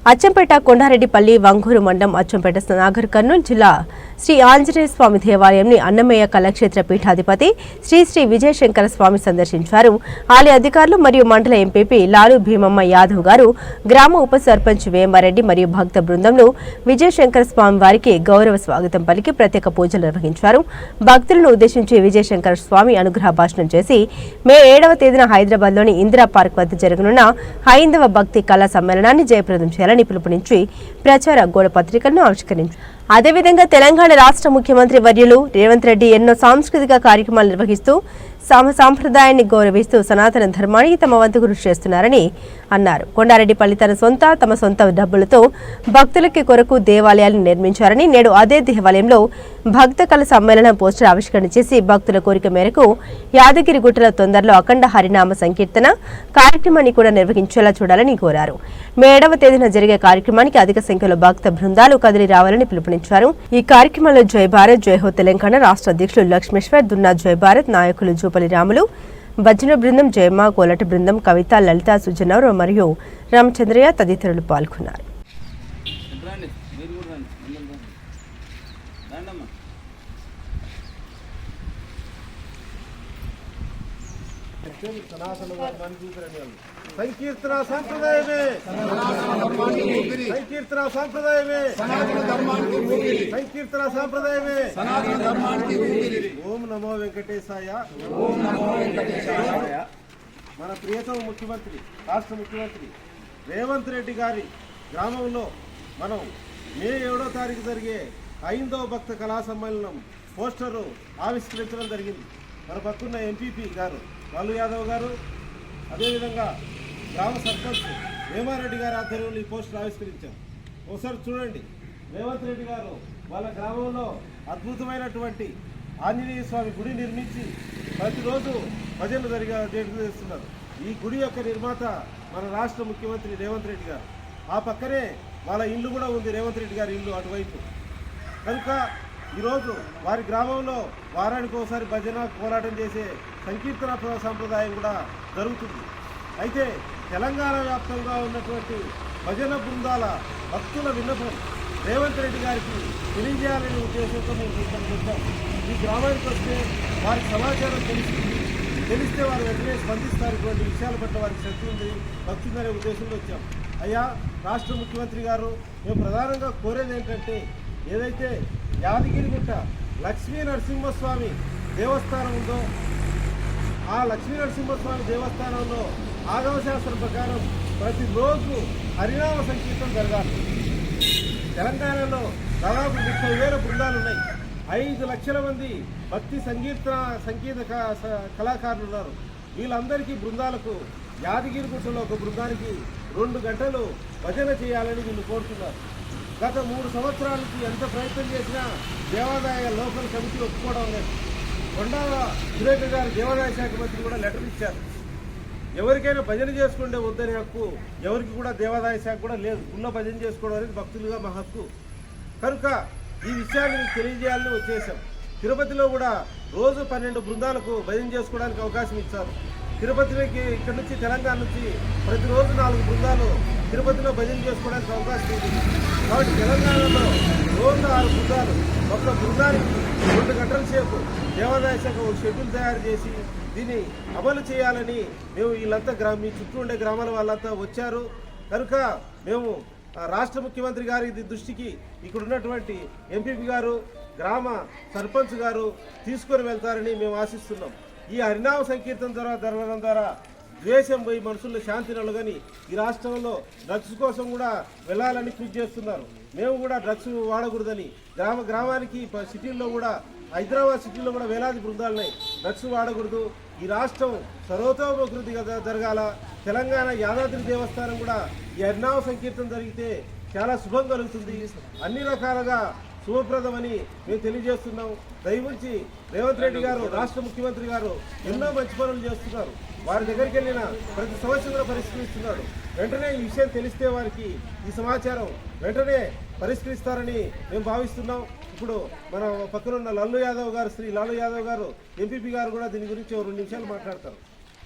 అచ్చంపేట కొండారెడ్డిపల్లి వంగూరు మండలం అచ్చంపేట నాగర్ కర్నూలు జిల్లా శ్రీ ఆంజనేయ స్వామి దేవాలయంని అన్నమయ్య కళాక్షేత్ర పీఠాధిపతి శ్రీ శ్రీ విజయశంకర స్వామి సందర్శించారు. ఆలయ అధికారులు మరియు మండల ఎంపీపీ లాలు భీమమ్మ యాదవ్ గారు, గ్రామ ఉప సర్పంచ్ వేమారెడ్డి మరియు భక్త బృందంలో విజయశంకర స్వామి వారికి గౌరవ స్వాగతం పలికి ప్రత్యేక పూజలు నిర్వహించారు. భక్తులను ఉద్దేశించి విజయశంకర స్వామి అనుగ్రహ భాషణం చేసి మే 7వ తేదీన హైదరాబాద్లోని ఇందిరా పార్క్ వద్ద జరగనున్న హైందవ భక్తి కళా సమ్మేళనాన్ని జయప్రదం చేయాలని పిలుపునిచ్చి ప్రచార గోడ పత్రికలను ఆవిష్కరించారు. అదేవిధంగా తెలంగాణ రాష్ట్ర ముఖ్యమంత్రి వర్యులు రేవంత్ రెడ్డి ఎన్నో సాంస్కృతిక కార్యక్రమాలు నిర్వహిస్తూ సాంప్రదాయాన్ని గౌరవిస్తూ సనాతన ధర్మానికి తమ వంతు కృషి చేస్తున్నారని అన్నారు. కొండారెడ్డిపల్లి తమ సొంత డబ్బులతో భక్తులకి కొరకు దేవాలయాలను నిర్మించారని, నేడు అదే దేవాలయంలో భక్త కళ సమ్మేళనం పోస్టర్ ఆవిష్కరణ చేసి భక్తుల కోరిక మేరకు యాదగిరి గుట్టల తొందరలో అఖండ హరినామ సంకీర్తన కార్యక్రమాన్ని కూడా నిర్వహించేలా చూడాలని కోరారు. మే 7వ తేదీన జరిగే కార్యక్రమానికి అధిక సంఖ్యలో భక్త బృందాలు కదిలి రావాలని పిలుపునిచ్చారు. ఈ కార్యక్రమంలో జై భారత్ జై హో తెలంగాణ రాష్ట్ర అధ్యక్షులు లక్ష్మేశ్వర్, దున్నా జై భారత్ నాయకులు జూపల్లి రాములు, భజన బృందం జయమ్మ, కోలట బృందం కవిత, లలిత, సుజనరావు మరియు రామచంద్రయ్య తదితరులు పాల్గొన్నారు. సంకీర్తన సాంప్రదాయమే, సంకీర్తన సాంప్రదాయమే, సంకీర్తన సాంప్రదాయమే. ఓం నమో వెంకటేశాయ. ఓం నమో వెంకటేశాయ. మన ప్రియతమ ముఖ్యమంత్రి, రాష్ట్ర ముఖ్యమంత్రి రేవంత్ రెడ్డి గారి గ్రామంలో మనం మే 7వ తారీఖు జరిగే హైందవ భక్త కళా సమ్మేళనం పోస్టరు ఆవిష్కరించడం జరిగింది. మన పక్కన్న ఎంపీపీ గారు లాలు యాదవ్ గారు, అదేవిధంగా గ్రామ సర్పంచ్ వేమారెడ్డి గారి ఆధ్వర్యంలో ఈ పోస్టర్ ఆవిష్కరించాం. ఒకసారి చూడండి, రేవంత్ రెడ్డి గారు వాళ్ళ గ్రామంలో అద్భుతమైనటువంటి ఆంజనేయ స్వామి గుడి నిర్మించి ప్రతిరోజు భజనలు చేస్తున్నారు. ఈ గుడి యొక్క నిర్మాత మన రాష్ట్ర ముఖ్యమంత్రి రేవంత్ రెడ్డి గారు. ఆ పక్కనే వాళ్ళ ఇల్లు కూడా ఉంది, రేవంత్ రెడ్డి గారి ఇల్లు అటువైపు. కనుక ఈరోజు వారి గ్రామంలో వారానికి ఒకసారి భజన పోరాటం చేసే సంకీర్తన సంప్రదాయం కూడా జరుగుతుంది. అయితే తెలంగాణ వ్యాప్తంగా ఉన్నటువంటి భజన బృందాల భక్తుల విన్నపం రేవంత్ రెడ్డి గారికి తెలియజేయాలనే ఉద్దేశంతో మేము ఇక్కడికి వచ్చాం. ఈ గ్రామానికి వస్తే వారికి సమాచారం తెలిస్తే వారు వెంటనే స్పందిస్తారు. ఇటువంటి విషయాల పట్ల వారికి శక్తి ఉంది, భక్తుందనే ఉద్దేశంలో వచ్చాం. అయ్యా రాష్ట్ర ముఖ్యమంత్రి గారు, మేము ప్రధానంగా కోరేది ఏంటంటే, ఏదైతే యాదగిరిగుట్ట లక్ష్మీ నరసింహస్వామి దేవస్థానం ఉందో ఆ లక్ష్మీ నరసింహస్వామి దేవస్థానంలో ఆగమశాస్త్రం ప్రకారం ప్రతిరోజు హరినామ సంకీర్తన జరగాలి. తెలంగాణలో దాదాపు 30,000 బృందాలు ఉన్నాయి. 5 లక్షల మంది భక్తి సంగీత కళాకారులు ఉన్నారు. వీళ్ళందరికీ బృందాలకు యాదగిరిగుట్టలో ఒక బృందానికి 2 గంటలు భజన చేయాలని వీళ్ళు కోరుతున్నారు. గత 3 సంవత్సరాల నుంచి ఎంత ప్రయత్నం చేసినా దేవాదాయ లోకల్ కమిటీ ఒప్పుకోవడం లేదు. కొండాల సురేఖ గారు దేవాదాయ శాఖ మంత్రి కూడా లెటర్ ఇచ్చారు. ఎవరికైనా భజన చేసుకుంటే వద్దనే హక్కు ఎవరికి కూడా దేవాదాయ శాఖ కూడా లేదు. ఉన్న భజన చేసుకోవడం అనేది భక్తులుగా మా హక్కు. కనుక ఈ విషయాన్ని మీకు తెలియజేయాలని వచ్చేసాం. తిరుపతిలో కూడా రోజు 12 బృందాలకు భజన చేసుకోవడానికి అవకాశం ఇచ్చారు. తిరుపతికి ఇక్కడ నుంచి తెలంగాణ నుంచి ప్రతిరోజు 4 బృందాలు తిరుపతిలో భజన చేసుకోవడానికి అవకాశం ఉంది. కాబట్టి తెలంగాణలో రోజు 6 బృందాలు, ఒక్క బృందానికి 2 గంటల సేపు దేవాదాయ శాఖ ఒక షెడ్యూల్ తయారు చేసి దీన్ని అమలు చేయాలని మేము వీళ్ళంతా మీ చుట్టూ ఉండే గ్రామాల వాళ్ళంతా వచ్చారు. కనుక మేము రాష్ట్ర ముఖ్యమంత్రి గారి దృష్టికి ఇక్కడ ఉన్నటువంటి ఎంపీపీ గారు, గ్రామ సర్పంచ్ గారు తీసుకొని వెళ్తారని మేము ఆశిస్తున్నాం. ఈ హరినామ సంకీర్తన ద్వారా జరగడం ద్వారా ద్వేషం పోయి మనుషుల్లో శాంతి నెలగని ఈ రాష్ట్రంలో డ్రగ్స్ కోసం కూడా వెళ్ళాలని కృషి చేస్తున్నారు. మేము కూడా డ్రగ్స్ వాడకూడదని గ్రామానికి సిటీల్లో కూడా, హైదరాబాద్ సిటీలో కూడా వేలాది బృందాలు ఉన్నాయి. డ్రగ్స్ వాడకూడదు, ఈ రాష్ట్రం సర్వతోభివృద్ధిగా జరగాల. తెలంగాణ యాదాద్రి దేవస్థానం కూడా ఈ హరినామ సంకీర్తన జరిగితే చాలా శుభం కలుగుతుంది, అన్ని రకాలుగా శుభప్రదమని మేము తెలియజేస్తున్నాం. దయవుంచి రేవంత్ రెడ్డి గారు, రాష్ట్ర ముఖ్యమంత్రి గారు ఎన్నో మంచి పనులు చేస్తున్నారు. వారి దగ్గరికి వెళ్ళిన ప్రతి సమస్య కూడా పరిష్కరిస్తున్నారు. వెంటనే ఈ విషయం తెలిస్తే వారికి ఈ సమాచారం వెంటనే పరిష్కరిస్తారని మేము భావిస్తున్నాం. ఇప్పుడు మన పక్కనున్న శ్రీ లాలు యాదవ్ గారు ఎంపీపీ గారు కూడా దీని గురించి 2 నిమిషాలు మాట్లాడతారు.